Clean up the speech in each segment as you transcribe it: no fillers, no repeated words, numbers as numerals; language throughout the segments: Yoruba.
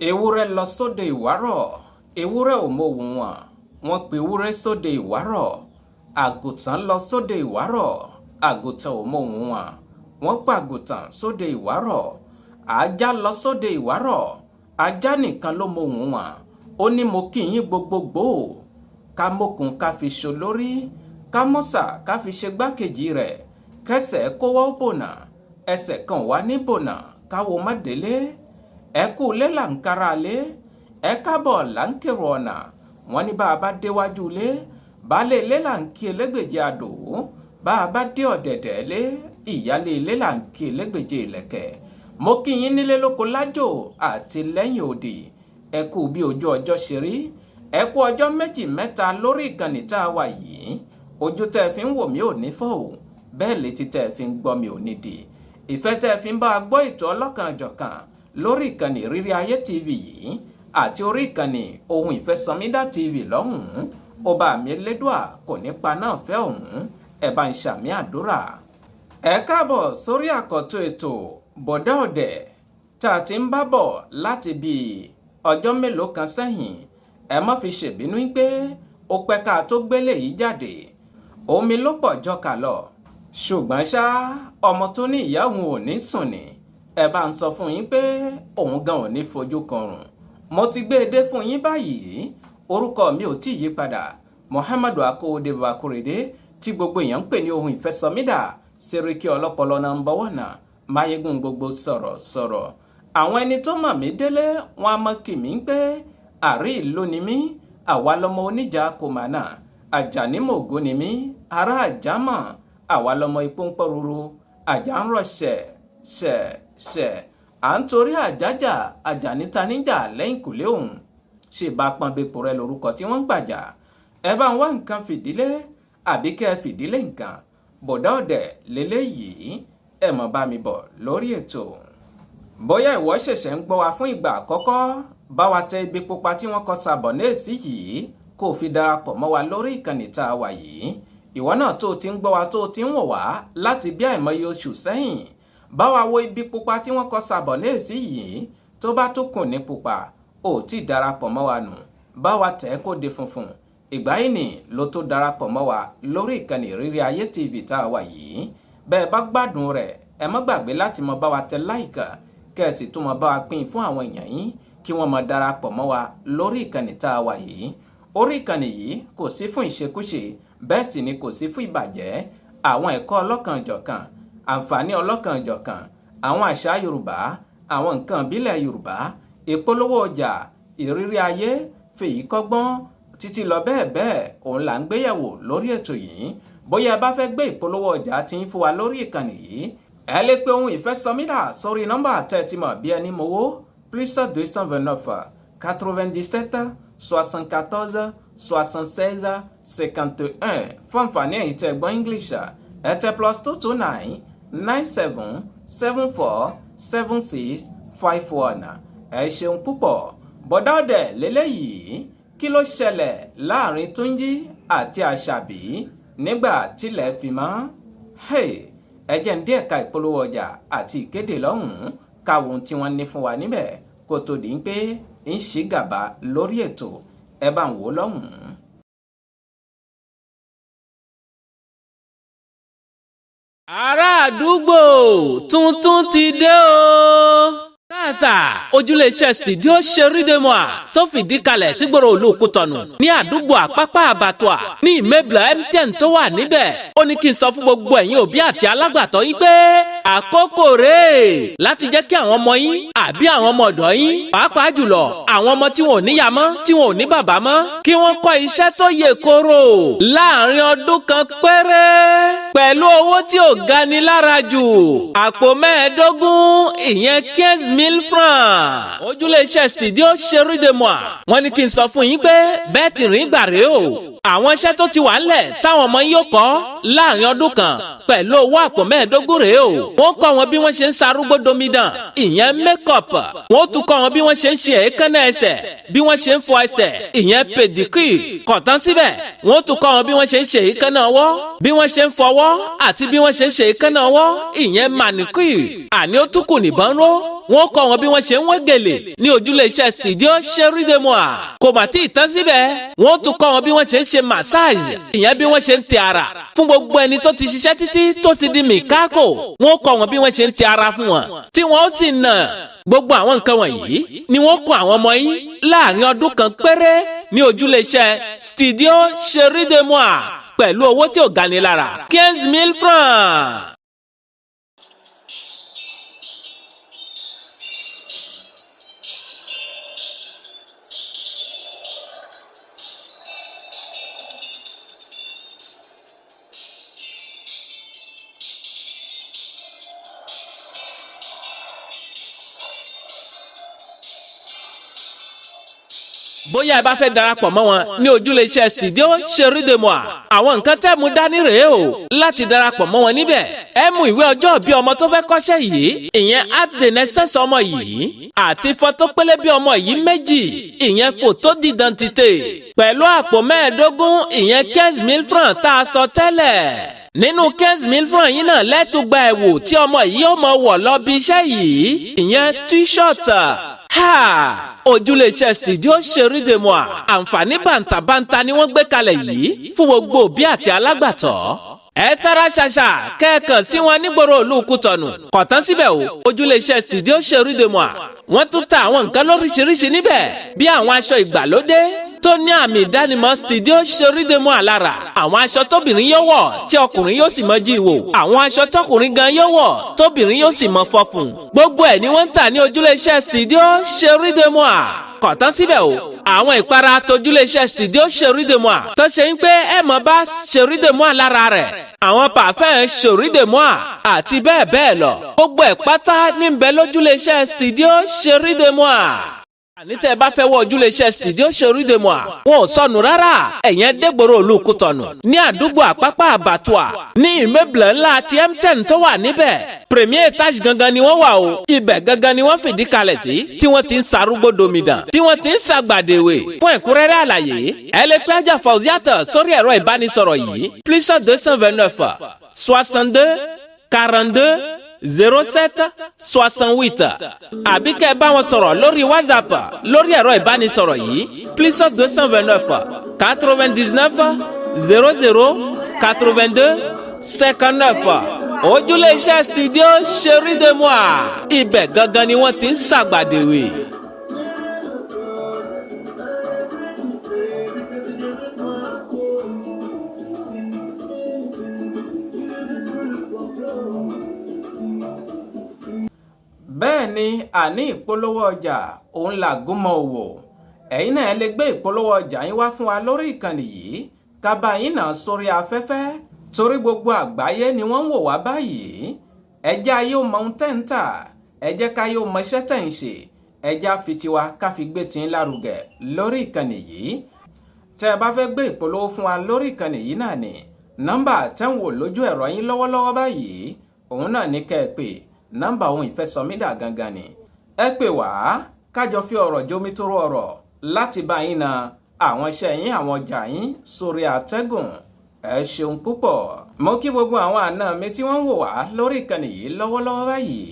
Ewúrẹ́ lọ sóde ìwárọ̀, ewúrẹ́ ò mọ̀hùn wọn. Wọ́n pe ewúrẹ́ sóde ìwárọ̀. Àgùntàn lọ sóde ìwárọ̀, àgùntàn ò mọ̀hùn wọn. Wọ́n pa àgùntàn sóde ìwárọ̀. Ajá lọ sóde ìwárọ̀, ajá nìkan ló mọ̀hùn wọn. Ó ní mo kí yín gbogbogbò. Ká mókun ká fi ṣolórí, ká mọ́sà ká fi ṣe gbákejì rẹ̀. Kẹsẹ̀ kó wọ́ bònà, ẹsẹ̀ kan wá ní bònà, káwo má délé. Ẹ kú lé là ń kára lé, ẹ kábọ̀ là ń kérò ọ̀nà. Wọ́n ní bá a bá déwájú lé, baálé ilé là ń kí elégbèje àdó. Bá a bá dé ọ̀dẹ̀dẹ̀ lé, ìyálé ilé là ń kí elégbèje ìlẹ̀kẹ̀. Mo kí yín nílé lóko lájò àti lẹ́yìn òdì. Ẹ kú bí ojú ọjọ́ ṣe rí. Ẹ kú ọjọ́ méjì mẹ́ta lórí ìkànnì tá a wà yìí. Ojú tẹ́ fi ń wò mí ò ní fọ́ o, bẹ́ẹ̀ létí tẹ́ fi ń gbọ́ mi ò ní di. Ìfẹ́ tẹ́ fi ń bá a gbọ́ ètò ọlọ́kan-ò-jọ̀kan lórí ìkànnì ìrírí ayé TV yìí àti orí ìkànnì ohun ìfẹ́ SOMIDA TV lọ́hùn-ún. Ọba mi Elédùà kò ní pa náà fẹ́ ọ̀hún. Ẹ bá ń ṣàmì àdúrà. Ẹ káàbọ̀ sórí àkọ́tún ètò Bọ̀dá Ọ̀dẹ̀ tá a ti ń bá bọ̀ láti bí ọjọ́ mélòó kan sẹ́yìn. Ẹ má fi ṣèbínú pé ó pẹ́ ká tó gbélé yìí jáde. Omi ló pọ̀ jọkà lọ. Ṣùgbọ́n ṣá ọmọ tó ní ìyá òun ò ní sùn ni. Ẹ bá ń sọ fún yín pé òun gan ò ní fojú kanrùn. Mo ti gbé e dé fún yín báyìí. Orúkọ mi ò tí yí padà. Muhammadu Akóredé Bakorede tí gbogbo èèyàn ń pè ní ohun ìfẹ́ SOMIDA. Sẹ́ríkì ọlọ́pọlọ number 1, máyégún gbogbo sọ̀rọ̀. Àwọn ẹni tó mọ̀ mí délé wọn a mọ̀ kì mí pé àrí ìlú ni mí. Àwa lọmọ oníjà kòmánà. Àjàní mògó ni mí. Ará àjámọ̀. Àwa lọmọ ipò ń pọ̀ ruru. Àjà ń rọ̀ ṣẹ̀. À ń torí àjájà Àjàní ta níjà lẹ́yìn kùlé òun. Ṣe bá pọn bepo rẹ lórúkọ tí wọ́n ń gbàjà. Ẹ bá ń wá nǹkan fìdílé àbí kẹ́ fìdílé nǹkan. Bọ̀dá Ọ̀dẹ̀ lélẹ́yìí. Ẹ mọ̀ bá mi bọ̀ lórí ètò. Bóyá ìwọ ṣẹ̀ṣẹ̀ ń gbọ́ wa fún ìgbà àkọ́kọ́, bá wa tẹ ibi pupa tí wọ́n kọ sàbọ̀nẹ́ẹ̀sì yìí kó fi darapọ̀ mọ́ wa lórí ìkànnì tá a wà yìí. Ìwọ náà tó ti ń gbọ́ wa tó ti ń wò wá láti bí àìmọye oṣù sẹ́yìn. Bá wa wo ibi pupa tí wọ́n kọ sàbọ̀nẹ́ẹ̀sì yìí tó bá tó kùn ní pupa, ò tí darapọ̀ mọ́ wa nù. Bá wa tẹ̀ kó de funfun. Ìgbà yìí ni ló tó darapọ̀ mọ́ wa lórí ìkànnì ìrírí ayé TV tá a wà yìí. Bẹ́ẹ̀ bá gbádùn rẹ̀, ẹ má gbàgbé láti mọ bá wa tẹ láìkà, kẹ́ẹ̀sì tó mọ bá wa pín fún àwọn èèyàn yín kí wọ́n mọ darapọ̀ mọ́ wa lórí ìkànnì tá a wà yìí. Orí ìkànnì yìí kò sí fún ìṣekúṣe, bẹ́ẹ̀ sì ni kò sí fún ìbàjẹ́. Àwọn ẹ̀kọ́ ọlọ́kan-ò-jọ̀kan, àǹfààní ọlọ́kan-ò-jọ̀kan, àwọn àṣà Yorùbá, àwọn nǹkan ìbílẹ̀ Yorùbá, ìpolówó ọjà, ìrírí ayé, fèyíkọ́gbọ́n, títí lọ bẹ́ẹ̀ òun là ń gbéyẹ̀wò lórí ètò yìí. Bóyá ẹ bá fẹ́ gbé ìpolówó ọjà tí ń fún wa lórí ìkànnì yìí, ẹ lè pe ohun ìfẹ́ SOMIDA sórí nọ́mbà tẹ́tìmọ̀ bí ẹni mowó +229 97 74 76 51. Fún àǹfààní ẹ̀yin tẹ́ gbọ́ English, ẹ tẹ +229 97 74 76 51. Ẹ ṣeun púpọ̀. Bọ̀dá Ọ̀dẹ̀ lélẹ́yìí. Kí ló ṣẹlẹ̀ láàrin Túnjí àti Àṣàbí nígbà tílẹ̀ fi mọ́? Ẹ jẹ́ ń dé ẹ̀ka ìpolówó ọjà àti ìkéde lọ́hùn-ún káwọn tí wọ́n ní fún wa níbẹ̀ kó tó di pé ń ṣí gàba lórí ètò. Ẹ bá ń wò lọ́hùn-ún. Ará àdúgbò tuntun ti dé o. Káàsà ojúléeṣẹ́ studio Ṣerídémọ́à tó fìdí kalẹ̀ sígboro Olúkútọ̀nù ní àdúgbò Àpápá Àbàtọ́à ní ìmẹ́bìlà MTN tó wà níbẹ̀. Ó ní kí n sọ fún gbogbo ẹ̀yin òbí àti alágbàtọ́ yín pé àkókò rèé láti jẹ́ kí àwọn ọmọ yín àbí àwọn ọmọ ọ̀dọ́ yín, pàápàá jùlọ àwọn ọmọ tí wọn ò níyá mọ́ tí wọn ò ní bàbá mọ́, kí wọ́n kọ́ iṣẹ́ tó yè kóró láàrin ọdún kan péré pẹ̀lú owó tí ò gani lára jù. Àpò 15 ìyẹn 15,000 francs. Ojúléeṣẹ́ studio Ṣerídémọ́à wọ́n ní kí n sọ fún yín pé bẹ́ẹ̀ ti rìn gbà rèé o. Àwọn iṣẹ́ tó ti wà ńlẹ̀ táwọn ọmọ yín yóò kọ́ láàrin ọdún kan pẹ̀lú owó àpò 15 rèé o. Wọ́n kọ́ wọn bí wọ́n ṣe ń sarúgbó domidan, ìyẹn makeup. Wọ́n tún kọ́ wọn bí wọ́n ṣe ń ṣe èékánná ẹsẹ̀, bí wọ́n ṣe ń fọ ẹsẹ̀, ìyẹn pedicure. Kò tán síbẹ̀, wọ́n tún kọ́ wọn bí wọ́n ṣe ń ṣe èékánná ọwọ́, bí wọ́n ṣe ń fọwọ́ àti bí wọ́n ṣe ń ṣe èékánná ọwọ́, ìyẹn manicure. Àní ó tún kù nìbọn ró. wọ́n kọ́ wọn bí wọ́n ṣe ń wé gèlè ní ojúlé iṣẹ́ studio Ṣerídémọ́à. Kò mà tí ì tán síbẹ̀, wọ́n tún kọ́ wọn bí wọ́n ṣe ń ṣe massage, ìyẹn bí wọ́n ṣe ń tẹ ara fún gbogbo ẹni tó ti ṣiṣẹ́ títí tó ti di mìkákò. Wọ́n kọ́ wọn bí wọ́n ṣe ń tẹ ara fún wọn tí wọ́n ó sì nà. Gbogbo àwọn nǹkan wọ̀nyí ni wọ́n kọ́ àwọn ọmọ yín láàrin ọdún kan péré ní ojúlé iṣẹ́ studio Ṣerídémọ́à pẹ̀lú owó tí ò gani lára 15,000 francs. Bóyá ẹ bá fẹ́ darapọ̀ mọ́ wọn ní ojúlé iṣẹ́ studio Ṣerídémọ́à, àwọn nǹkan tẹ́ mú dání rèé o láti darapọ̀ mọ́ wọn níbẹ̀. Ẹ mú ìwé ọjọ́ bí ọmọ tó fẹ́ kọ́ṣẹ́ yìí, ìyẹn acte de naissance ọmọ yìí, àti fọ́tò pélébé ọmọ yìí méjì, ìyẹn photo d'identité, pẹ̀lú àpò 15, ìyẹn 15,000 francs tá a sọ tẹ́lẹ̀. Nínú 15,000 francs yìí náà lẹ́tùgbà ẹ̀wù tí ọmọ yìí ó mọ wọ̀ lọ bí iṣẹ́ yìí, ìyẹn t-shirt. Ojúlé iṣẹ́ studio Ṣerídémọ́à, àǹfààní bàǹtàbàǹtà ni wọ́n gbé kalẹ̀ yìí fún gbogbo òbí àti alágbàtọ́. Ẹ tara ṣàṣà kẹ́ẹ̀kan sí wọn nígboro ìlú Kútọ̀nù. Kò tán síbẹ̀ o, ojúlé iṣẹ́ studio Ṣerídémọ́à wọ́n tún ta àwọn nǹkan lóríṣiríṣi níbẹ̀ bí àwọn aṣọ ìgbàlódé tó ní àmì ìdánimọ̀ studio Ṣerídémọ́à lára, àwọn aṣọ tóbìnrin yóò wọ̀ tí ọkùnrin yóò sì mọ jí wò, àwọn aṣọ tọkùnrin gan yóò wọ̀ tóbìnrin yóò sì mọ fọkùn. Gbogbo ẹ̀ ni wọ́n ń tà ní ojúlé iṣẹ́ studio Ṣerídémọ́à. Kò tán síbẹ̀ o, àwọn ìpara tojúlé iṣẹ́ studio Ṣerídémọ́à tó ṣe ń pé ẹ mọ̀ bá Ṣerídémọ́à lára rẹ̀, àwọn pàfẹ́ Ṣerídémọ́à àti bẹ́ẹ̀ bẹ́ẹ̀ lọ. Gbogbo ẹ̀ pátá ní ń bẹ lójúlé iṣẹ́ studio Ṣerídémọ́à. Àní tẹ́ ẹ bá fẹ́ wọ ojúlé iṣẹ́ studio Ṣerídémọ́à, wọn ò sọnù rárá. Ẹ̀yẹn dégboro ìlú Kútọ̀nù ní àdúgbò Àpápá Àbàtúà ní ìmẹ́bìlẹ̀ ńlá ti M10 tó wà níbẹ̀. Premier étage gangan ni wọ́n wà o. Ibẹ̀ gangan ni wọ́n fìdí kalẹ̀ sí tí wọ́n ti ń sarúgbó domidan, tí wọ́n ti ń ṣàgbàdèwé. Fún ẹ̀kúnrẹ́rẹ́ àlàyé, ẹ lè pè Ajá Fauziata sórí ẹ̀rọ ìbánisọ̀rọ̀ yìí +229 62 42 07 68, àbí kẹ́ ẹ bá wọn sọ̀rọ̀ lórí WhatsApp lórí ẹ̀rọ ìbánisọ̀rọ̀ yìí +229 99 00 82 59. Ojúlé iṣẹ́ studio Ṣerídémọ́à, ibẹ̀ gangan ni wọ́n ti ń ṣàgbàdèwé. Bẹ́ẹ̀ ni àní ìpolówó ọjà òun làgúnmọ̀ òwò. Ẹ̀yin náà lè gbé ìpolówó ọjà yín wá fún wa lórí ìkànnì yìí ká bá yín náà sórí afẹ́fẹ́, torí gbogbo àgbáyé ni wọ́n ń wò wá báyìí. Ẹ jẹ́ ayé ó mọ ohun tẹ́ ń tà, ẹ jẹ́ káyé ó mọ iṣẹ́ tẹ́ ń ṣe, ẹ jẹ́ á fi tiwa ká fi gbé tiyín lárugẹ lórí ìkànnì yìí. Tẹ́ ẹ bá fẹ́ gbé ìpolówó fún wa lórí ìkànnì yìí náà ni nọ́mbà tẹ́ ń wò lójú ẹ̀rọ yín lọ́wọ́lọ́wọ́ báyìí, òun náà ní kẹ́ ẹ pè. Nọ́mbà ohun ìfẹ́ SOMIDA gangan ni. Ẹ pè wá kájọ fi ọ̀rọ̀ jomitoro ọ̀rọ̀ láti bá yín na àwọn iṣẹ́ yín, àwọn ọjà yín sórí àtẹ́gùn. Ẹ ṣeun púpọ̀. Mo kí gbogbo àwọn àna mi tí wọ́n ń wò wá lórí ìkànnì yìí lọ́wọ́lọ́wọ́ báyìí.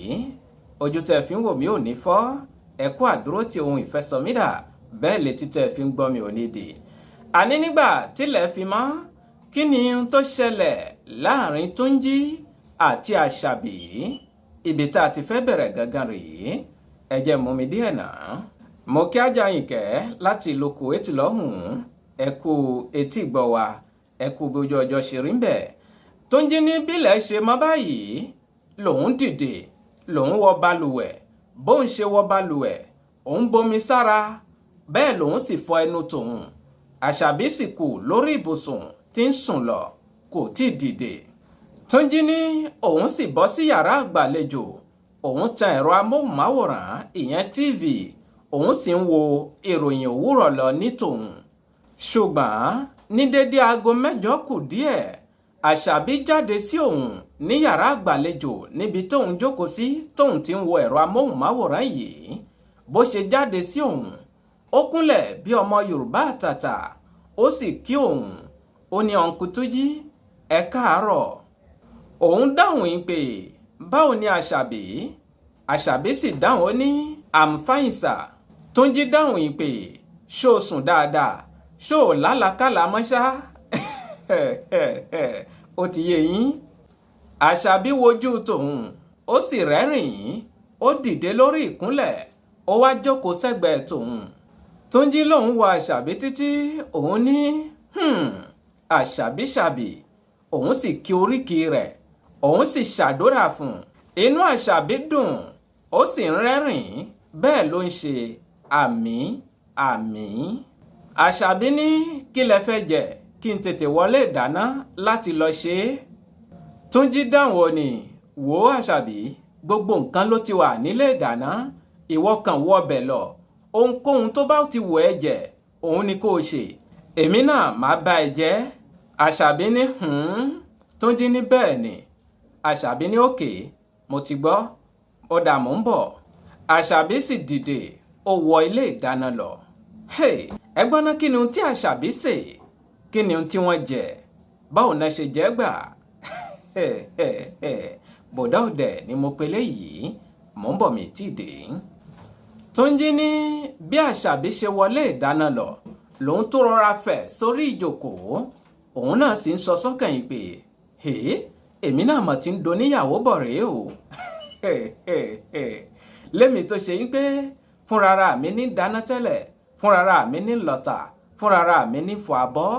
Ojú tẹ́ fi ń wò mí ò ní fọ́. Ẹ kú àdúró ti ohun ìfẹ́ SOMIDA, bẹ́ẹ̀ létí tẹ́ fi ń gbọ́ mi ò ní dì. Àní nígbà tílẹ̀ fi mọ́, kí ni tó ṣẹlẹ̀ láàrin Túnjí àti Àṣàbí? Ibi tá a ti fẹ́ bẹ̀rẹ̀ gangan rèé, ẹ jẹ́ mú mi díẹ̀ náà. Mo kí Àjàyìnkẹ́ láti ìlú Kuwait lọ́hùn-ún, ẹ kú etí gbọ́ wa, ẹ kú bójú ọjọ́ ṣe rí ń bẹ̀. Túnjí ní bílẹ̀ ṣe mọ́ báyìí, lòun dìde, lòun wọ balùwẹ̀, bóun ṣe wọ balùwẹ̀, òun bomi sára, bẹ́ẹ̀ lòun sì fọ ẹnu tòun. Àṣàbí sì kù lórí ibùsùn tí ń sùn lọ, kò tí ì dìde. Túnjí ní òun sì bọ́ sí yàrá àgbàlejò, òun tan ẹ̀rọ amóhùnmáwòrán ìyẹn TV, òun sì ń wo ìròyìn òwúrọ̀ lọ ní tòun. Ṣùgbọ́n ní dédé aago 8 kù díẹ̀, Àṣàbí jáde sí òun ní yàrá àgbàlejò níbi tóun jókòó sí tóun ti ń wo ẹ̀rọ amóhùnmáwòrán yìí. Bó ṣe jáde sí òun, ó kúnlẹ̀ bí ọmọ Yorùbá àtàtà, ó sì kí òun, ó ní Ọ̀nkú Túnjí, ẹ káàárọ̀. Òun dáhùn ìpè, báwo ni Àṣàbí? Àṣàbí sì dáhùn ó ní I'm fine sir. Túnjí dáhùn ìpè ṣó sùn dáadáa ṣó lálàkàlà mọ́ṣá. Ó ti yé yín. Àṣàbí wojú tòun ó sì rẹ́rìn-ín ó dìde lórí ìkúnlẹ̀ ó wá jókòó sẹ́gbẹ̀ẹ́ tòun. Túnjí lòun wo Àṣàbí títí òun ní Àṣàbí òun sì kí oríkì rẹ̀ òun sì ṣàdúrà fún. Inú Àṣàbí dùn ó sì ń rẹ́rìn-ín bẹ́ẹ̀ ló ń ṣe àmín àmín. Àṣàbí ní kí lẹ fẹ́ jẹ kí n tètè wọlé ìdáná láti lọ ṣe é. Túnjí dáhùn ó ní wò ó Àṣàbí gbogbo nǹkan ló ti wà nílé ìdáná ìwọ kàn wọ ọbẹ̀ lọ ohunkóhun tó bá ti wù ẹ́ jẹ òun ni kó o ṣe èmi náà máa bá ẹ jẹ. Àṣàbí ní Túnjí ní bẹ́ẹ̀ ni. Àṣàbí ní òkè mo ti gbọ́ ó dà mò ń bọ̀. Àṣàbí sì dìde ó wọ ilé ìdáná lọ. Ẹ gbọ́ ná kí ni ohun tí Àṣàbí sè kí ni ohun tí wọ́n jẹ báwo náà ṣe jẹ́ gbà. Bòdá òdẹ ni mo pe léyìí mò ń bọ̀ mi tí ì dé. Túnjí ní bí Àṣàbí ṣe wọlé ìdáná lọ lòun tó rọra fẹ̀ sórí ìjókòó òun náà sì ń sọ sọ́kàn yìí pé èmi náà mọ̀ tí ń doníyàwó bọ̀ rèé o. Lémi tó ṣe yín pé fúnrara mi ní dáná tẹ́lẹ̀ fúnrara mi ní lọ́tà fúnrara mi ní fọ abọ́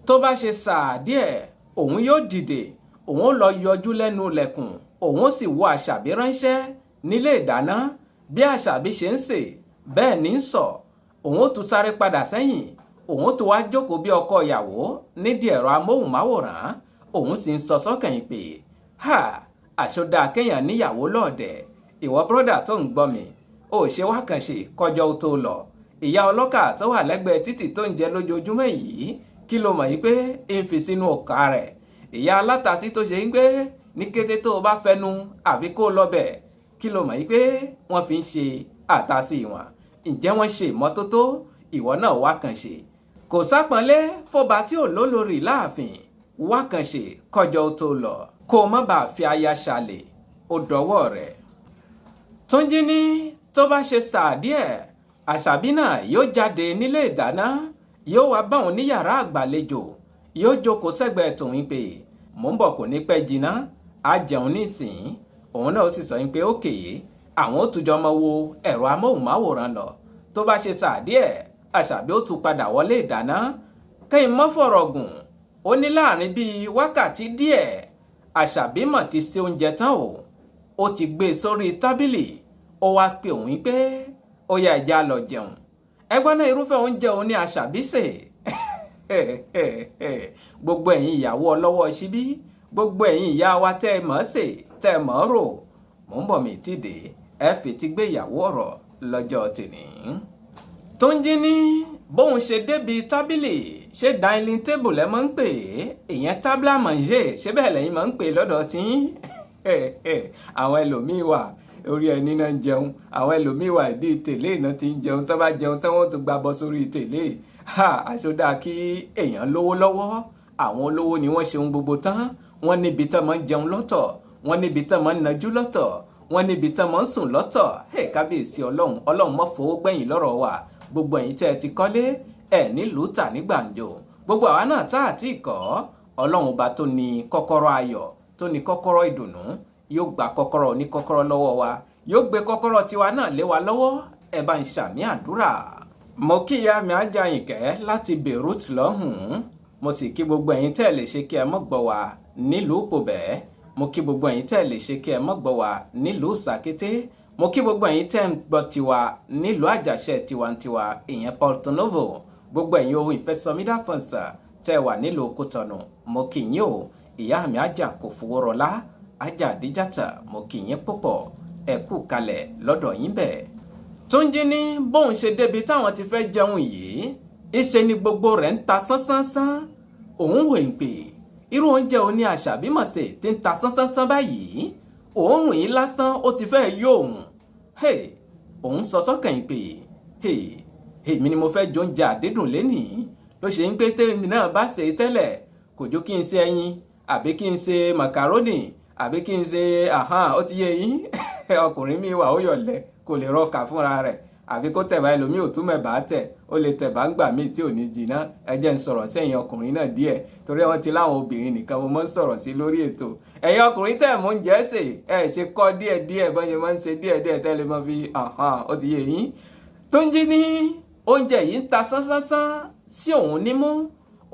tó bá ṣe sàá díẹ̀ òun yóò dìde òun ó lọ yọjú lẹ́nu ilẹ̀kùn òun ó sì wo Àṣàbí ránṣẹ́ nílé ìdáná bí Àṣàbí ṣe ń sè bẹ́ẹ̀ ní sọ òun ó tún sáré padà sẹ́yìn òun ó tún wá jókòó bí ọkọ ìyàwó nídìí ẹ̀rọ amóhùnmáwòrán òun sì ń sọ sọ́kàn yìí pé àṣọdá kéèyàn níyàwó lọ́ọ̀dẹ̀ ìwọ bọ́dà tó ń gbọ́ mi ó ṣe wá kàn ṣe kọjọ́ tó lọ ìyá ọlọ́kà tó wà lẹ́gbẹ̀ẹ́ títì tó ń jẹ lójoojúmọ́ yìí kí ló mọ̀ yìí pé ń fi sínú ọkà rẹ̀ ìyá alátasí tó ṣe ń gbé ní kété tó o bá fẹnu àfi kó lọ bẹ̀ kí ló mọ̀ yìí pé wọ́n fi ń ṣe àtasí wọn ǹjẹ́ wọ́n ṣe ìmọ́tótó ìwọ náà wá kàn ṣe kò sápọ́nlé fọba tí ò lólórí láàfin wá kàn ṣe kọjọ́ tó lọ kó o má bàa fi aya ṣàlẹ̀ ó dọwọ́ rẹ̀. Túnjí ní tó bá ṣe sàá díẹ̀ Àṣàbí náà yóò jáde nílé ìdáná yóò wá bá òun ní yàrá àgbàlejò yóò jókòó sẹ́gbẹ̀ẹ́ tòun pé mò ń bọ̀ kò ní pẹ́ jiná á jẹun nísìnyí òun náà ó sì sọ pé ókè àwọn ó tún jọ mọ wo ẹ̀rọ amóhùnmáwòrán lọ tó bá ṣe sàá díẹ̀ Àṣàbí ó tún padà wọlé ìdáná kẹ́yìn mọ́ fọ̀rọ̀ gùn ó ní láàrin bíi wákàtí díẹ̀ Àṣàbí mọ̀ ti ṣe oúnjẹ tán ó ti gbé e sórí tábìlì ó wá pe òun pé ó yá ẹja lọ jẹun ẹgbọ́n náà irúfẹ́ oúnjẹ òun ní Àṣàbí sè. Gbogbo ẹ̀yin ìyàwó ọlọ́wọ́ ṣíbí gbogbo ẹ̀yin ìyá wa tẹ́ ẹ mọ̀ ṣe tẹ́ ẹ mọ̀ rò mò ń bọ̀ mí tí dé ẹ fi ti gbé ìyàwó ọ̀rọ̀ lọ́jọ́ tèmi. Túnjí ní bóun ṣe débi tábìlì ṣé dining table ẹ máa ń pè é ìyẹn table à manger ṣé bẹ́ẹ̀ lẹ́yìn máa ń pè lọ́dọ̀ tí àwọn ẹlòmíín wà orí ẹni náà ń jẹun àwọn ẹlòmíín wà ìdí tèlé iná ti ń jẹun tó bá jẹun tó wọ́n tún gbàbọ́ sórí tèlé àṣọdá kí èèyàn lówó lọ́wọ́ àwọn olówó ni wọ́n ṣe ohun gbogbo tán wọ́n níbi tán máa ń jẹun lọ́tọ̀ wọ́n níbi tán máa ń najú lọ́tọ̀ wọ́n níbi tán máa ń sùn lọ́tọ̀ kábíyèsí ọlọ́run mọ́ fowó gbẹ̀yìn lọ́rọ̀ wa gbogbo ẹ̀yin tẹ́ ẹ ti kọ́lé ẹ̀ nílùú tà ní gbàǹjo gbogbo àwa náà tá àti ìkọ́ ọlọ́run ọba tó ní kọ́kọ́rọ́ ayọ̀ tó ní kọ́kọ́rọ́ ìdùnnú yóò gba kọ́kọ́rọ́ oníkọ́kọ́rọ́ lọ́wọ́ wa yóò gbé kọ́kọ́rọ́ tiwa náà lé wa lọ́wọ́ ẹ bá ń ṣàmì àdúrà. Mo kí ìyá mi Àjàyìnkẹ́ láti Beirut lọ́hùn-ún mo sì kí gbogbo ẹ̀yin tẹ́ ẹ lè ṣe kí ẹ mọ́ gbọ́ wa nílùú Pòbẹ́ mo kí gbogbo ẹ̀yin tẹ́ ẹ lè ṣe kí ẹ mọ́ gbọ́ wa nílùú Sàkété mo kí gbogbo ẹ̀yin tẹ́ ń gbọ́ tiwa nílùú Àjàṣẹ́ tiwantiwa ìyẹn Porto Novo gbogbo ẹ̀yin ohun ìfẹ́ SOMIDA fọ̀nsà tẹ́ ẹ wà nílùú Kútọ̀nù mo kí yín o ìyá mi Àjà kò fowó rọlá Àjà Àdíjàtà mo kí yín púpọ̀ ẹ kú kalẹ̀ lọ́dọ̀ yín bẹ́ẹ̀. Túnjí ní bóun ṣe débi táwọn ti fẹ́ jẹun yìí ìṣe ni gbogbo rẹ̀ ń ta sánsánsánsán òun wò ń pè irú oúnjẹ òní Àṣàbí mọ̀sẹ̀ tí ń ta sánsánsánsán báyìí òórùn yìí lásán ó ti fẹ́ yó òun òun sọ sọ́kàn yìí pé èmi ni mo fẹ́ jẹ oúnjẹ àdídùn lénìí ló ṣe ń pé tèmi náà bá ṣe tẹ́lẹ̀ kò jó kí n ṣe ẹyin àbí kí n ṣe màkàrónì àbí kí n ṣe ó ti yé yín ọkùnrin mi wà ó yọ̀lẹ kò lè rọkà fúnra rẹ̀ àfi kó tẹ̀bá ẹlòmíì ò tún mẹ̀bá tẹ̀ ó lè tẹ̀bá ń gbà míì tí ò ní jìnnà ẹ jẹ́ ń sọ̀rọ̀ sẹ́yìn ọkùnrin náà díẹ̀ torí wọ́n ti láwọn obìnrin nìkan mo máa ń sọ̀rọ̀ sí lórí ètò ẹ̀yin ọkùnrin tẹ̀ mú oúnjẹ sè ẹ̀ ṣe kọ́ díẹ̀díẹ̀ bọ́n ṣe máa ń ṣe díẹ̀díẹ̀ tẹ́lẹ̀ mọ́ fi ó ti yé yín Túnjí ní oúnjẹ yìí ń ta sánsánsánsán sí òun nímú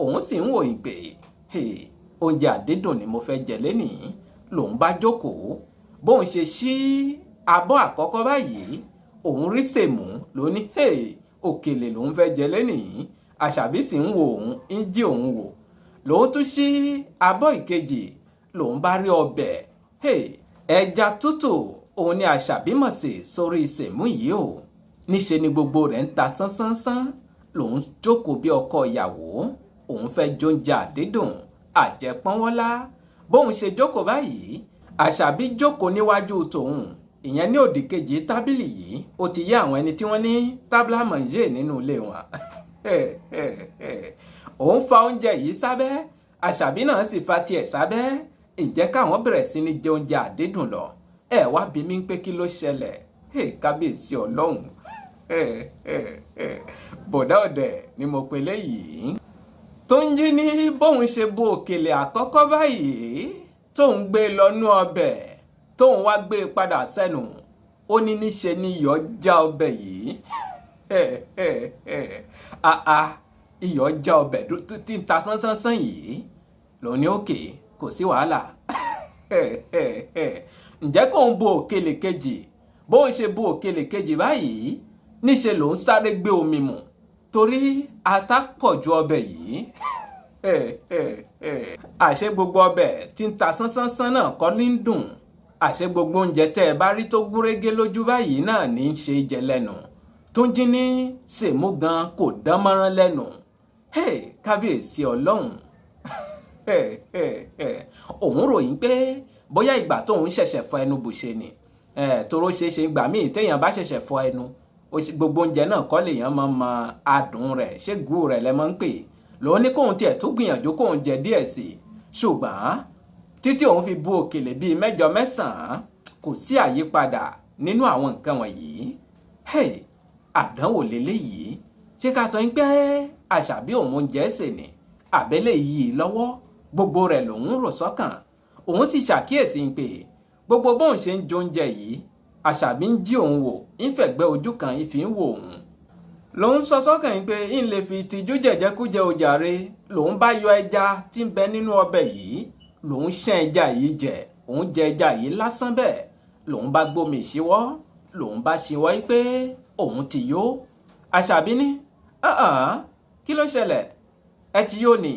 òun sì ń wò ìgbè oúnjẹ àdídùn ni mo fẹ́ jẹ lénìí lòun bá jókòó bóun ṣe ṣí abọ́ àkọ́kọ́ báyìí òun rí sèmú ló ní òkèlè lòun fẹ́ jẹ lénìí àṣàbí sì ń wo òun ń jí òun wò lòun tún ṣí abọ́ ìkejì lòun bá rí ọbẹ̀ ẹja tútù òun ni àṣàbí mọ̀ sí sórí sèmú yìí o níṣe ni gbogbo rẹ̀ ń ta sánsánsánsán lòun jókòó bí ọkọ ìyàwó òun fẹ́ jóúnjẹ àdídùn àjẹpọ́nwọ́lá bóun ṣe jókòó báyìí àṣàbí jókòó níwájú tòun ìyẹn ní òdì kejì tábìlì yìí ó ti yé àwọn ẹni tí wọ́n ní tábìlà mọ̀njé nínú ilé wọn òun fa oúnjẹ yìí sábẹ́ àṣàbí náà sì fa tiẹ̀ sábẹ́ ìjẹ́ káwọn bẹ̀rẹ̀ sí ní jẹ oúnjẹ àdídùn lọ ẹ wá bí mi pé kí ló ṣẹlẹ̀ kábíyèsí ọlọ́run bọ̀dá ọ̀dẹ̀ ni mo pe léyìí Túnjí ní bóun ṣe bu òkèlè àkọ́kọ́ báyìí tóun gbé lọ́nú ọbẹ̀ tóun wá gbé padà sẹ́nu ó ní níṣe ni iyọ̀ já ọbẹ̀ yìí iyọ̀ já ọbẹ̀ tí ń ta sánsánsánsán yìí lòun ní òkè kò sí wàhálà ǹjẹ́ kóun bu òkèlè kejì bóun ṣe bu òkèlè kejì báyìí níṣe lòun sáré gbé omi mu torí ata pọ̀ ju ọbẹ̀ yìí àṣé gbogbo ọbẹ̀ tí ń ta sánsánsánsán náà kọ́ ní dùn àṣé gbogbo oúnjẹ tẹ́ ẹ bá rí tó gúnrégé lójú báyìí náà ní í ṣe jẹ lẹ́nu Túnjí ní sèmú gan kò dán mọ́rán lẹ́nu kábíyèsí ọlọ́run òun ròyìn pé bóyá ìgbà tóun ṣẹ̀ṣẹ̀ fọ ẹnu bùṣe ni toró ṣeéṣe ìgbà míì téèyàn bá ṣẹ̀ṣẹ̀ fọ ẹnu gbogbo oúnjẹ náà kọ́ lèèyàn máa mọ adùn rẹ̀ ṣé gùn rẹ̀ lẹ́ máa ń pè lòun ní kóun tiẹ̀ tó gbìyànjú kóun jẹ díẹ̀ sí i ṣùgbọ́n títí òun fi bu òkèlè bíi mẹ́jọ mẹ́sàn-án kò sí àyípadà nínú àwọn nǹkan wọ̀nyí àdánwò lélẹ́yìí ṣé ká sọ pé àṣàbí òun oúnjẹ sè ní àbẹ́lẹ̀ yìí lọ́wọ́ gbogbo rẹ̀ lòun rò sọ́kàn òun sì ṣàkíyèsí pé gbogbo bóun ṣe ń jóúnjẹ yìí àṣàbí ń jí òun wò ń fẹ̀gbẹ́ ojú kan ìfi ń wò òun lòun sọ sọ́kàn pé ń lè fi tìjú jẹ̀jẹ̀kújẹ ojàre lòun bá yọ ẹja tí ń bẹ nínú ọbẹ̀ yìí lòun ṣẹ́ ẹja yìí jẹ òun jẹ ẹja yìí lásán bẹ́ẹ̀ lòun bá gbómi ìṣíwọ́ lòun bá ṣíwọ́ pé òun ti yó àṣàbí ní kí ló ṣẹlẹ̀ ẹ ti yó ni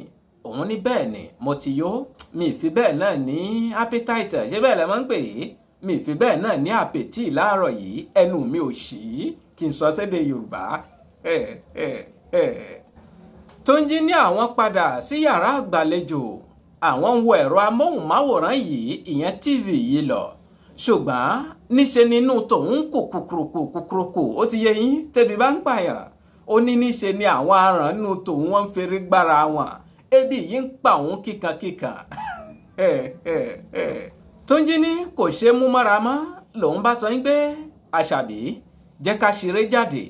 òun ní bẹ́ẹ̀ ni mo ti yó mi ì fi bẹ́ẹ̀ náà ní appetite ṣé bẹ́ẹ̀ lẹ́ máa ń pè é mi ì fi bẹ́ẹ̀ náà ní àpètì láàárọ̀ yìí ẹnu mi ò ṣí kí n sọ sédè Yorùbá Túnjí ní àwọn padà sí yàrá àgbàlejò àwọn ń wo ẹ̀rọ amóhùnmáwòrán yìí ìyẹn TV yìí lọ ṣùgbọ́n níṣe nínú tòun kùkùkùkùkùkù ó ti yé yín tẹ́bi bá ń pààyàn ó ní níṣe ni àwọn aràn nínú tòun wọ́n ń feré gbára wọn ebi yìí ń pa òun kíkankíkan Túnjí ní kò ṣe mú mọ́ra mọ́ lòun bá sọ pé àṣàbí jẹ́ ká ṣeré jáde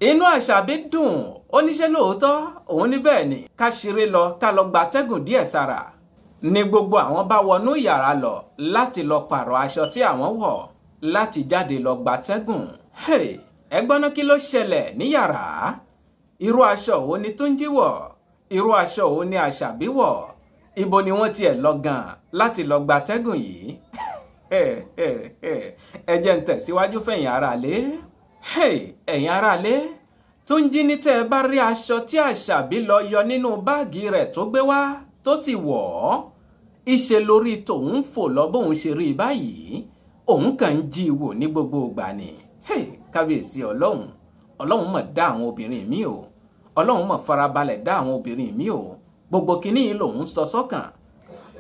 inú àṣàbí dùn ó níṣẹ́ lóòótọ́ òun ní bẹ́ẹ̀ ni ká ṣeré lọ ká lọ gbatẹ́gùn díẹ̀ sára ní gbogbo àwọn bá wọnú yàrá lọ láti lọ pààrọ̀ aṣọ tí àwọn wọ̀ láti jáde lọ gbatẹ́gùn ẹ gbọ́ná kí ló ṣẹlẹ̀ ní yàrá irú aṣọ wo ni Túnjí wọ̀ irú aṣọ wo ni àṣàbí wọ̀ ibo ni wọ́n tiẹ̀ lọ gan láti lọ gbatẹ́gùn yìí ẹ jẹ́ ń tẹ̀síwájú fẹ̀yìn aráalé ẹ̀yin aráalé Túnjí ní tẹ́ ẹ bá rí aṣọ tí àṣàbí lọ yọ nínú báàgì rẹ̀ tó gbé wá tó sì wọ̀ ọ́ ìṣe lórí tòun fò lọ bóun ṣe rí báyìí òun kàn ń jí wò ní gbogbo ìgbà ni kábíyèsí ọlọ́run mọ̀ dá àwọn obìnrin mi o ọlọ́run mọ̀ farabalẹ̀ dá àwọn obìnrin mi o gbogbo kínní yìí lòun sọ sọ́kàn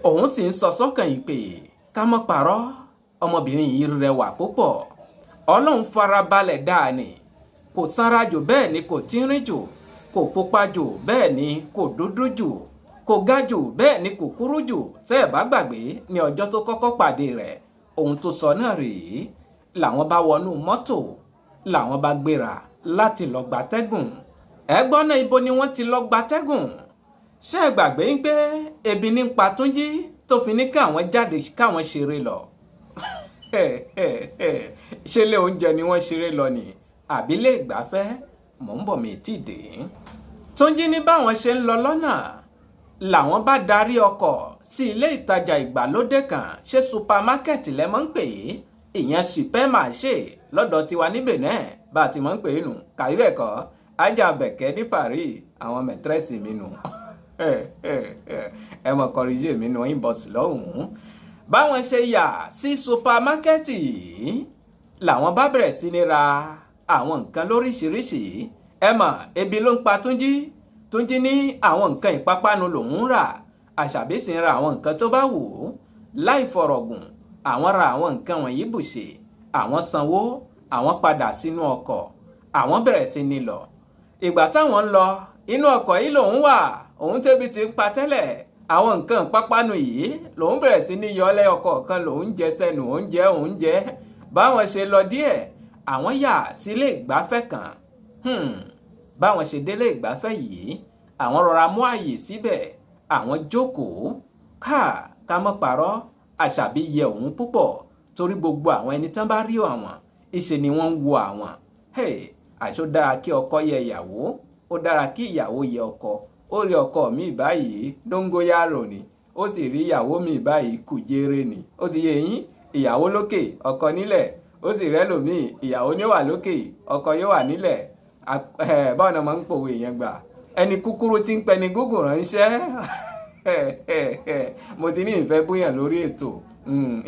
òun sì ń sọ sọ́kàn yìí pé ká mọ́ parọ́ ọmọbìnrin yìí rẹwà púpọ̀ ọlọ́run farabalẹ̀ dá a ni kò sanra jù bẹ́ẹ̀ ni kò tínrín jù kò pupa jù bẹ́ẹ̀ ni kò dúdú jù kò ga jù bẹ́ẹ̀ ni kò kúrú jù tẹ́ ẹ̀ bá gbàgbé ní ọjọ́ tó kọ́kọ́ pàdé rẹ̀ ohun tó sọ náà rèé làwọn bá wọnú mọ́tò làwọn bá gbéra láti lọ gbatẹ́gùn. ẹ gbọ́ náà, ibo ni wọ́n ti lọ gbatẹ́gùn? ṣé ẹ gbàgbé ń pé ebi ní pa Túnjí tó fi ní káwọn jáde káwọn ṣeré lọ? ṣé ilé oúnjẹ ni wọ́n ṣeré lọ ni àbí ilé ìgbafẹ́? mò ń bọ̀ mí tí dé. Túnjí ní báwọn ṣe ń lọ lọ́nà làwọn bá darí ọkọ̀ sí ilé ìtajà ìgbàlódé kan. ṣé supamákẹ́ẹ̀tì lẹ mọ̀ ń pè é? ìyẹn supẹ́màṣe lọ́dọ̀ tiwa níbẹ̀ náà bá a ti mọ̀ ń pè é nù. kàwé bẹ́ẹ̀ kọ́ ajá bẹ̀kẹ́ ní Paris àwọn mẹ̀tírẹ́sì mi nù. ẹ mọ̀ kọríjì mi nù inbox lọ́hùn-ún. báwọn ṣe yà sí supamákẹ́ẹ̀tì yìí làwọn bá bẹ̀rẹ̀ sí ní ra àwọn nǹkan lóríṣiríṣi. ẹ mọ̀ ebi ló ń pa Túnjí ní àwọn nǹkan ìpápánu lòún rà. Àṣàbí sì ń ra àwọn nǹkan tó bá wù ú láì fọ̀rọ̀gùn. àwọn ra àwọn nǹkan wọ̀nyí bùṣe, àwọn sanwó, àwọn padà sínú ọkọ̀, àwọn bẹ̀rẹ̀ sí ní lọ. ìgbà táwọn ń lọ inú ọkọ̀ yìí lòún wà, òun tẹ́bi ti ń pa tẹ́lẹ̀. àwọn nǹkan ìpápánu yìí lòún bẹ̀rẹ̀ sí ní yọlẹ́ ọkọ̀ kan lòún jẹ sẹ́nu oúnjẹ. báwọn ṣe lọ díẹ̀ àwọn yà sílé ìgbafẹ́ kan. báwọn ṣe délé ìgbafẹ́ yìí àwọn rọra mú àyè síbẹ̀, àwọn jókòó. ká mọ́ parọ́, Àṣàbí yẹ òun púpọ̀ torí gbogbo àwọn ẹni tán bá rí àwọn ìṣe ni wọ́n ń wo àwọn. àṣó dára kí ọkọ yẹ ìyàwó, ó dára kí ìyàwó yẹ ọkọ. ó rí ọkọ mi báyìí dóngóyàrò ni, ó sì rí ìyàwó mi báyìí kùjéré ni. ó ti yé yín, ìyàwó lókè ọkọ nílẹ̀, ó sì rẹ́lòmíì ìyàwó ní wà lókè ọkọ yóò wà nílẹ̀. báwọn náà máa ń pòwe yẹn gbà, ẹni kúkúrú tí ń pẹni gúngùn ránṣẹ́. mo ti ní ìfẹ́ búyàn lórí ètò,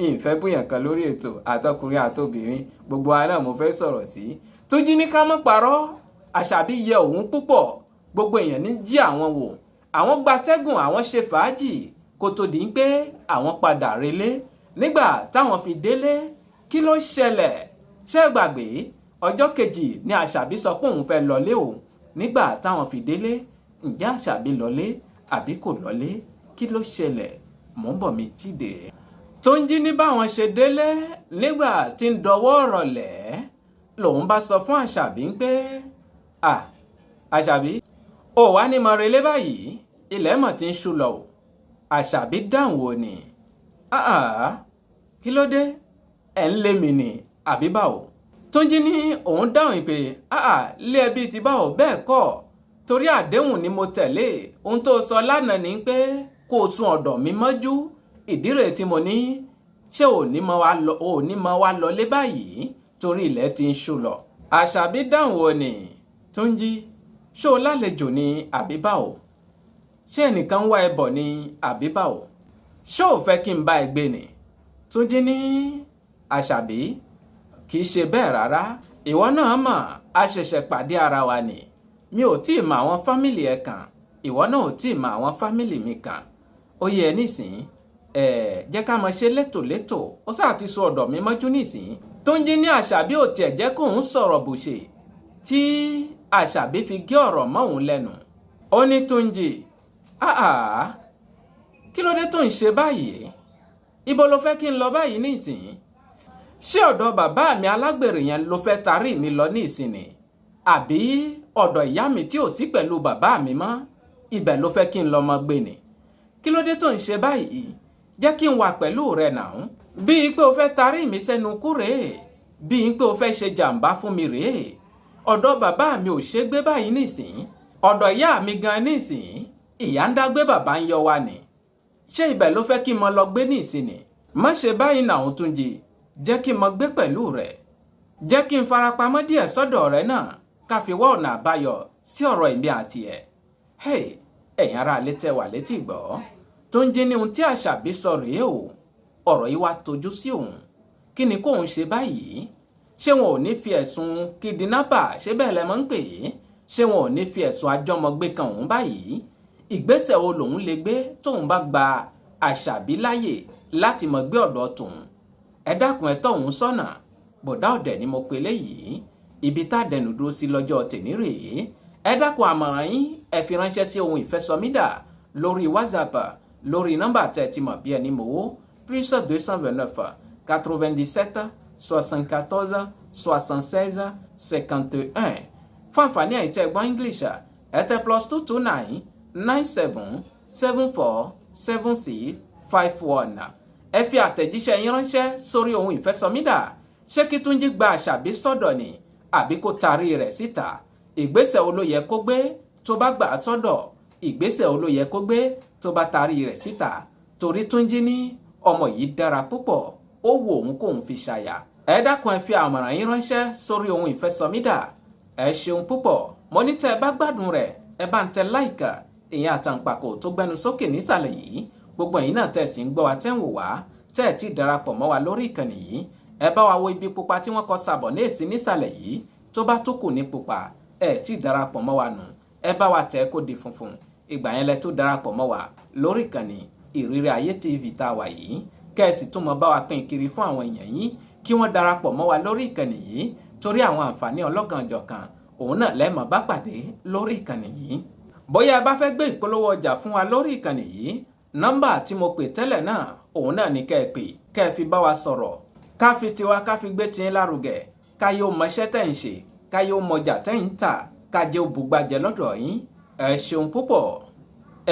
ìfẹ́ búyàn kan lórí ètò, àtọkùnrin àtobìnrin gbogbo wa náà mo fẹ́ sọ̀rọ̀ sí. Túnjí ní ká mọ́ parọ́, Àṣàbí yẹ òun púpọ̀, gbogbo èèyàn ní jí àwọn wò, àwọn gbatẹ́gùn, àwọn ṣe fàájì kó tó di pé àwọn padà relé. nígbà táwọn fi délé kí ló ṣẹlẹ̀? ṣé ẹ gbàgbé ọjọ́ kejì ni Àṣàbí sọ pé òun fẹ́ lọlé o. nígbà táwọn fi délé, ǹjẹ́ Àṣàbí lọlé àbí kò lọlé? kí ló ṣẹlẹ̀? mò ń bọ̀ mí tí dé. Túnjí ní báwọn ṣe délé nígbà tí ń dọwọ́ rọ̀lẹ́ lòun bá sọ fún Àṣàbí pé Àṣàbí ò wá ní mọ relé báyìí, ilẹ̀ mọ̀ tí ń ṣú lọ o. Àṣàbí dáhùn wò ni, kí ló dé? ẹ̀ ń lé mi ni àbí báwo? Túnjí ní òun dáhùn pé lé ẹbí ti báwo? bẹ́ẹ̀ kọ́, torí àdéhùn ni mo tẹ̀lé. ohun tó sọ lánàá ni pé kó o sùn ọ̀dọ̀ mi mọ́jú, ìdí rẹ̀ tí mo ní ṣé ò ní mọ wá lọlé báyìí torí ilẹ̀ ti ń ṣú lọ. Àṣàbí dáhùn wò ni, Túnjí ṣé o lálejò ni àbí báwo? ṣé ẹnìkan ń wá ẹ bọ̀ ni àbí báwo? ṣé ò fẹ́ kí n bá ẹ gbé ni? Túnjí ní Àṣàbí kì í ṣe bẹ́ẹ̀ rárá, ìwọ náà mọ̀ a ṣẹ̀ṣẹ̀ pàdé ara wa ni. mi ò tí ì mọ àwọn fámìlì ẹ kan, ìwọ náà ò tí ì mọ àwọn fámìlì mi kan. ó yẹ nísìnyí jẹ́ ká mọ ṣe létòlétò, ó sáà ti sọ ọ̀dọ̀ mi mọ́jú nísìnyí. Túnjí ní Àṣàbí ò tiẹ̀ jẹ́ kóun sọ̀rọ̀ bùṣe tí Àṣàbí fi gé ọ̀rọ̀ mọ́ òun lẹ́nu. ó ní Túnjí kí ló dé tó ń ṣe báyìí? ibo ló fẹ́ kí n lọ báyìí nísìnyí? ṣé ọ̀dọ̀ bàbá mi alágbèrè yẹn ló fẹ́ tarí mi lọ nísìnyí? àbí ọ̀dọ̀ ìyá mi tí ò sí pẹ̀lú bàbá mi mọ́, ibẹ̀ ló fẹ́ kí n lọ mọ gbé ni? kí ló dé tó ń ṣe báyìí? jẹ́ kí n wà pẹ̀lú rẹ̀ náà. bíi pé o fẹ́ tarí mi sẹ́nu kú rèé, bíi pé o fẹ́ ṣe jàǹbá fún mi rèé. ọ̀dọ̀ bàbá mi ò ṣe gbé báyìí nísìnyí, ọ̀dọ̀ ìyá mi gan nísìnyí ìyá ń dágbé bàbá ń yọ wa ni. ṣé ibẹ̀ ló fẹ́ kí n mọ lọ gbé nísìnyí? má ṣe báyìí náà Túnjí, jẹ́ kí n mọ gbé pẹ̀lú rẹ̀, jẹ́ kí n farapamọ́ díẹ̀ sọ́dọ̀ rẹ̀ náà ká fi wá ọ̀nà àbáyọ sí ọ̀rọ̀ èmi àti ẹ̀. ẹ̀yin ará ilé tẹ́ wà létí gbọ́, Túnjí ní ohun tí Àṣàbí sọ rèé o. ọ̀rọ̀ yìí wá tojú sí òun. kí ni kóun ṣe báyìí? ṣé wọn ò ní fi ẹ̀sùn kìdínápà, ṣé bẹ́ẹ̀ lẹ mọ́ ń pè é? ṣé wọn ò ní fi ẹ̀sùn àjọmọ̀gbé kan òun báyìí? ìgbésẹ̀ wo lòun lè gbé tóun bá gba Àṣàbí láyè láti mọ̀ gbé ọ̀dọ̀ tòun? ẹ dákun ẹ tọ́ òun sọ́nà. Bọ̀dá Ọ̀dẹ̀ ni mo pe léyìí, ibi tá a dẹnu dúró sí lọ́jọ́ tèmi rèé. ẹ dákun àmọ̀ràn yín ẹ fi ránṣẹ́ sí ohun ìfẹ́ SOMIDA lórí WhatsApp lórí nọ́mbà tẹ́ ti mọ̀ bí ẹni mowó +229 97 74 76 51. Fún àǹfààní àìtẹ́ gbọ́n English ẹ tẹ +229 97 74 76 51. Ẹ fi àtẹ̀jíṣẹ́ yín ránṣẹ́ sórí ohun ìfẹ́ SOMIDA. Ṣé kí Túnjí gba Àṣàbí sọ́dọ̀ ni àbí kó tarí rẹ̀ síta? Ìgbésẹ̀ wo ló yẹ kó gbé tó bá gbà á sọ́dọ̀? Ìgbésẹ̀ wo ló yẹ kó gbé tó bá tarí rẹ̀ síta? Torí Túnjí ní ọmọ yìí dára púpọ̀, ó wù òun kóun fi ṣàyà. Ẹ dákun ẹ fi àmọ̀ràn yín ránṣẹ́ sórí ohun ìfẹ́ SOMIDA. Ẹ ṣeun púpọ̀. Mo ní tẹ́ ẹ bá gbádùn rẹ̀ ẹ bá ń tẹ láìkà ìyẹn àtàǹpàkò tó gbẹnu sókè nísàlẹ̀ yìí. Gbogbo ẹ̀yin náà tẹ́ sì ń gbọ́ wa tẹ́ ń wò wá tẹ́ ẹ̀ tí darapọ̀ mọ́ wa lórí ìkànnì yìí. Ẹ bá wa wo ibi pupa tí wọ́n kọ sàbọ̀ ní èsì nísàlẹ̀ yìí tó bá tó kù ní pupa ẹ̀ tí darapọ̀ mọ́ wa nù. Ẹ bá wa tẹ̀ kó di funfun. Ìgbà yẹn lẹ tó darapọ̀ mọ́ wa lórí ìkànnì Ìrírí Ayé TV tá a wà yìí. Kẹ́ẹ̀sì tún mọ bá wa pín kiri fún àwọn èèyàn yìí kí wọ́n darapọ̀ mọ́ wa lórí ìkànnì yìí torí àwọn àǹfààní ọlọ́kanòjọ̀kan òun náà lẹ́ẹ̀mọ́ bá pàdé lórí ìkànnì yìí. Bóyá ẹ bá fẹ́ gbé ìpolówó ọjà fún wa lórí ìkànnì yìí, nọ́mbà tí mo pè tẹ́lẹ̀ náà òun náà ní kẹ́ ẹ pè kẹ́ ẹ fi bá wa sọ̀rọ̀. Ká fi tiwa ká fi gbé tiyín lárugẹ, ká yóò mọṣẹ́ tẹ̀ ń ṣe, ká yóò mọjà tẹ̀ ń tà, ká jẹ́ òbúgbàjẹ́ lọ́dọ̀ yín. Ẹ ṣeun púpọ̀.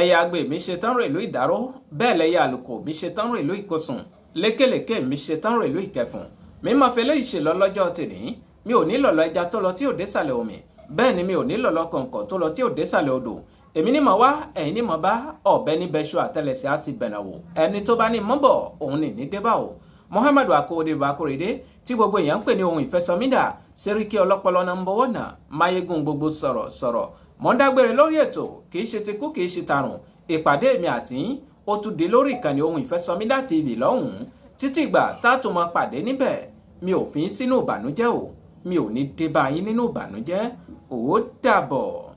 Ẹyẹ àgbè mi ṣe tán rèlú ìdáró, bẹ́ẹ̀ lẹ́yẹ àlùkò mi ṣe tán rèlú ìkosùn, lékèlékè mi ṣe tán rèlú ìkẹfùn. Mi máa fẹ́ lé ìṣèlọ lọ́jọ́ tèmi, mi ò ní lọ̀lọ́ ẹja tó lọ tí ò désàlẹ̀ omi, bẹ́ẹ̀ ni mi ò ní lọ̀lọ́ kọ̀ǹkọ̀ tó lọ tí ò désàlẹ̀ odò. Èmi ní mọ̀ wá, ẹ̀yin ní mọ̀ bá, ọ̀bẹ ní bẹ́ṣu àtẹlẹsẹ̀ á sì bẹ̀nà wò. Ẹni tó bá ní mọ́ bọ̀, òun ní débà o. Muhammadu Akóredé Bakóredé tí gbogbo èèyàn ń pè ní ohun ìfẹ́ SOMIDA, Sẹ́ríkì ọlọ́pọlọ number 1, máyégún gbogbo sọ̀rọ̀. Mo ń dágbére lórí ètò, kì í ṣe ti kú kì í ṣe tarùn. Ìpàdé mi àti ó tún dé lórí ìkànnì ohun ìfẹ́ SOMIDA TV lọ́hùn-ún. Títí ìgbà tá a tún máa pàdé níbẹ̀, mi ò fi sínú ìbànújẹ́ o, mi ò ní dé bá yín nínú ìbànújẹ́. Ó dàbọ̀.